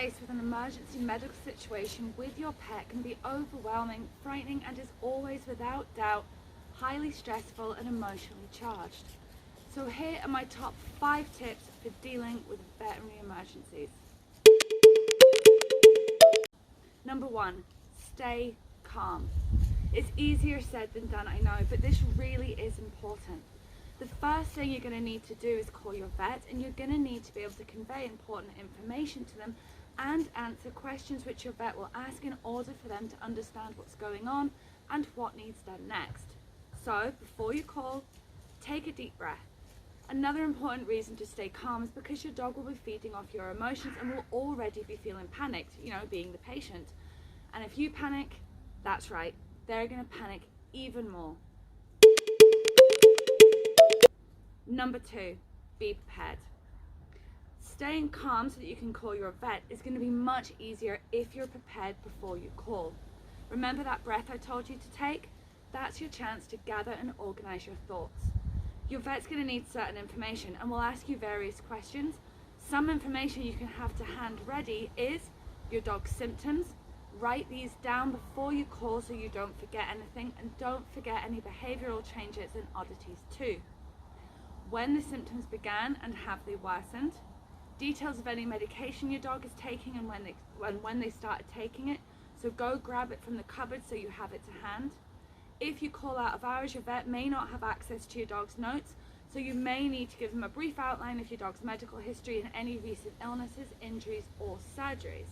faced with an emergency medical situation with your pet can be overwhelming, frightening, and is always, without doubt, highly stressful and emotionally charged. So here are my top 5 tips for dealing with veterinary emergencies. Number 1, stay calm. It's easier said than done, I know, but this really is important. The first thing you're going to need to do is call your vet, and you're going to need to be able to convey important information to them and answer questions which your vet will ask in order for them to understand what's going on and what needs done next. So before you call, take a deep breath. Another important reason to stay calm is because your dog will be feeding off your emotions and will already be feeling panicked, being the patient. And if you panic, that's right, they're going to panic even more. Number 2, be prepared. Staying calm so that you can call your vet is going to be much easier if you're prepared before you call. Remember that breath I told you to take? That's your chance to gather and organize your thoughts. Your vet's going to need certain information and will ask you various questions. Some information you can have to hand ready is your dog's symptoms. Write these down before you call so you don't forget anything, and don't forget any behavioral changes and oddities too. When the symptoms began and have they worsened, details of any medication your dog is taking and when they started taking it, so go grab it from the cupboard so you have it to hand. If you call out of hours, your vet may not have access to your dog's notes, so you may need to give them a brief outline of your dog's medical history and any recent illnesses, injuries or surgeries.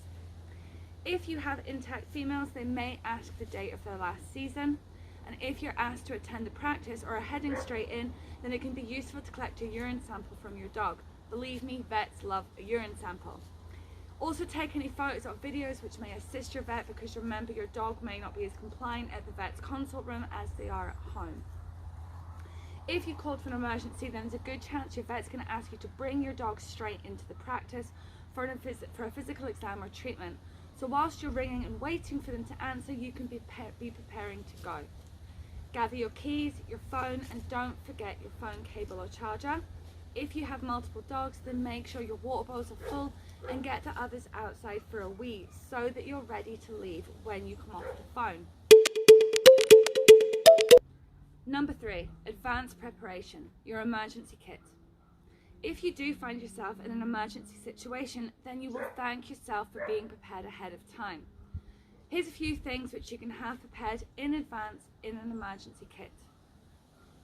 If you have intact females, they may ask the date of their last season, and if you're asked to attend a practice or are heading straight in, then it can be useful to collect a urine sample from your dog. Believe me, vets love a urine sample. Also take any photos or videos which may assist your vet, because remember, your dog may not be as compliant at the vet's consult room as they are at home. If you called for an emergency, then there's a good chance your vet's going to ask you to bring your dog straight into the practice for a physical exam or treatment. So whilst you're ringing and waiting for them to answer, you can be preparing to go. Gather your keys, your phone, and don't forget your phone cable or charger. If you have multiple dogs, then make sure your water bottles are full and get the others outside for a wee so that you're ready to leave when you come off the phone. Number 3, advanced preparation, your emergency kit. If you do find yourself in an emergency situation, then you will thank yourself for being prepared ahead of time. Here's a few things which you can have prepared in advance in an emergency kit.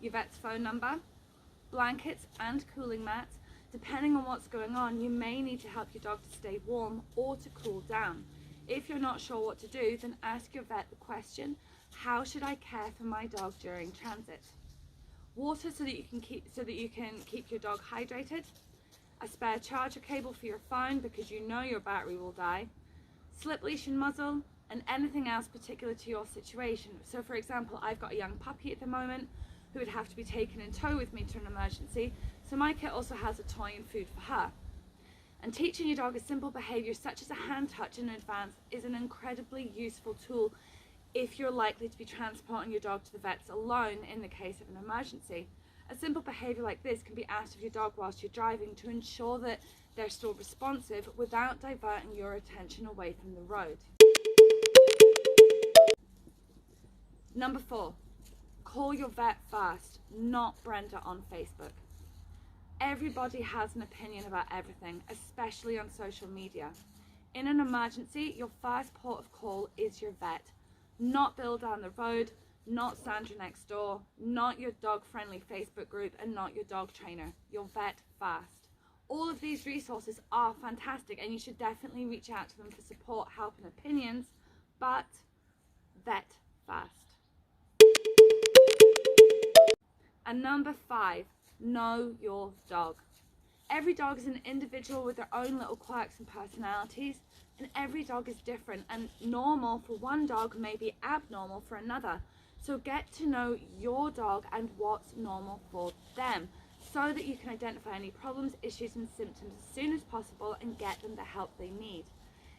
Your vet's phone number, blankets and cooling mats. Depending on what's going on, you may need to help your dog to stay warm or to cool down. If you're not sure what to do, then ask your vet the question, how should I care for my dog during transit? Water so that you can keep your dog hydrated. A spare charger cable for your phone because you know your battery will die. Slip leash and muzzle, and anything else particular to your situation. So for example, I've got a young puppy at the moment who would have to be taken in tow with me to an emergency, so my kit also has a toy and food for her. And teaching your dog a simple behaviour such as a hand touch in advance is an incredibly useful tool if you're likely to be transporting your dog to the vets alone in the case of an emergency. A simple behaviour like this can be asked of your dog whilst you're driving to ensure that they're still responsive without diverting your attention away from the road. Number 4, call your vet first, not Brenda on Facebook. Everybody has an opinion about everything, especially on social media. In an emergency, your first port of call is your vet, not Bill down the road, not Sandra next door, not your dog-friendly Facebook group, and not your dog trainer. Your vet first. All of these resources are fantastic, and you should definitely reach out to them for support, help, and opinions, but vet first. And number 5, know your dog. Every dog is an individual with their own little quirks and personalities, and every dog is different, and normal for one dog may be abnormal for another. So get to know your dog and what's normal for them so that you can identify any problems, issues and symptoms as soon as possible and get them the help they need.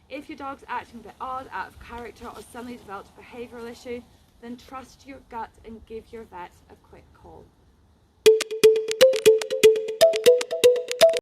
If your dog's acting a bit odd, out of character, or suddenly developed a behavioural issue, then trust your gut and give your vet a quick call.